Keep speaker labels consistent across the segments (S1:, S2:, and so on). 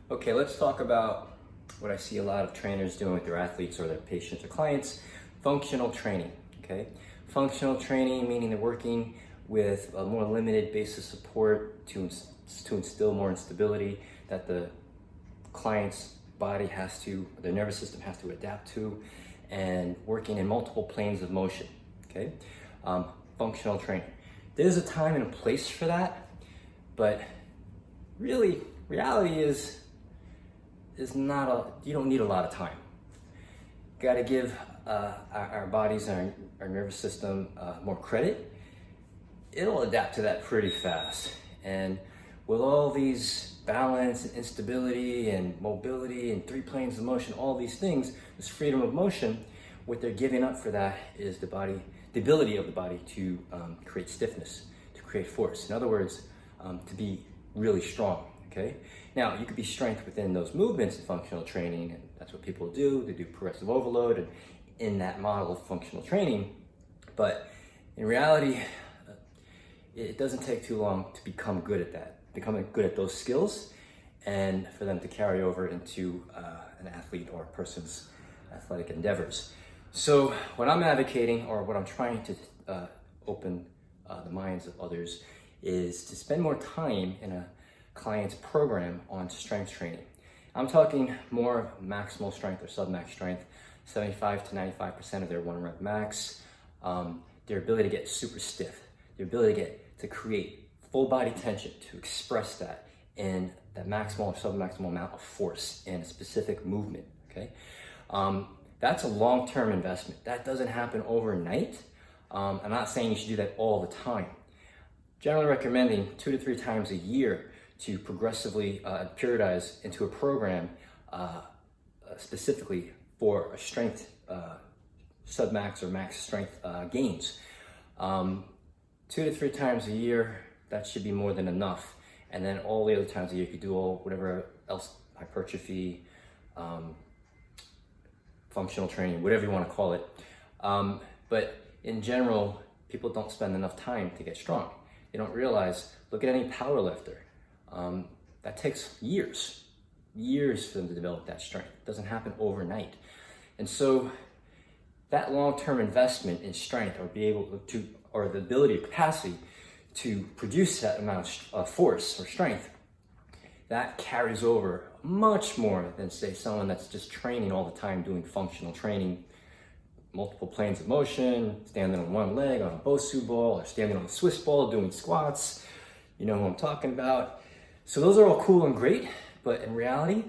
S1: Okay, let's talk about what I see a lot of trainers doing with their athletes or their patients or clients, functional training, okay? Functional training meaning they're working with a more limited base of support to instill more instability that the client's body has to, their nervous system has to adapt to, and working in multiple planes of motion, okay? Functional training. There's a time and a place for that, but really, reality is not you don't need a lot of time. Got to give our bodies and our nervous system more credit. It'll adapt to that pretty fast. And with all these balance and instability and mobility and 3 planes of motion, all these things, this freedom of motion, what they're giving up for that is the ability of the body to create stiffness, to create force. In other words, to be really strong, okay? Now, you could be strength within those movements in functional training, and that's what people do. They do progressive overload and in that model of functional training. But in reality, it doesn't take too long to become good at that, becoming good at those skills, and for them to carry over into an athlete or a person's athletic endeavors. So what I'm advocating, or what I'm trying to open the minds of others, is to spend more time in a client's program on strength training. I'm talking more maximal strength or sub-max strength, 75 to 95% of their 1 rep max, their ability to get super stiff, their ability to create full body tension, to express that in that maximal or sub-maximal amount of force in a specific movement, okay? That's a long-term investment. That doesn't happen overnight. I'm not saying you should do that all the time. Generally recommending 2 to 3 times a year to progressively periodize into a program specifically for a strength, sub-max or max strength gains. 2 to 3 times a year, that should be more than enough. And then all the other times a year, you could do whatever else, hypertrophy, functional training, whatever you want to call it. But in general, people don't spend enough time to get strong. They don't realize, look at any power lifter. That takes years for them to develop that strength. It doesn't happen overnight. And so that long-term investment in strength, or the ability or capacity to produce that amount of force or strength, that carries over much more than, say, someone that's just training all the time, doing functional training, multiple planes of motion, standing on one leg on a Bosu ball, or standing on a Swiss ball doing squats. You know who I'm talking about. So those are all cool and great, but in reality,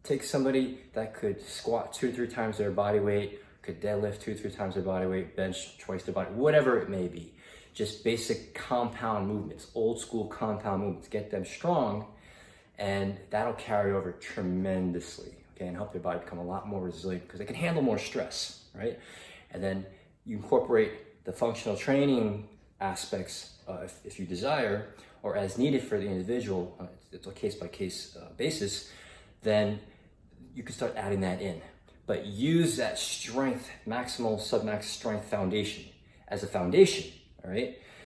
S1: take somebody that could squat 2 to 3 times their body weight, could deadlift 2 to 3 times their body weight, bench twice their body, whatever it may be. Just basic compound movements, old school compound movements, get them strong, and that'll carry over tremendously, okay, and help your body become a lot more resilient because it can handle more stress, right? And then you incorporate the functional training aspects if you desire, or as needed for the individual, it's a case-by-case basis, then you can start adding that in. But use that strength, maximal, submax strength foundation as a foundation, all right?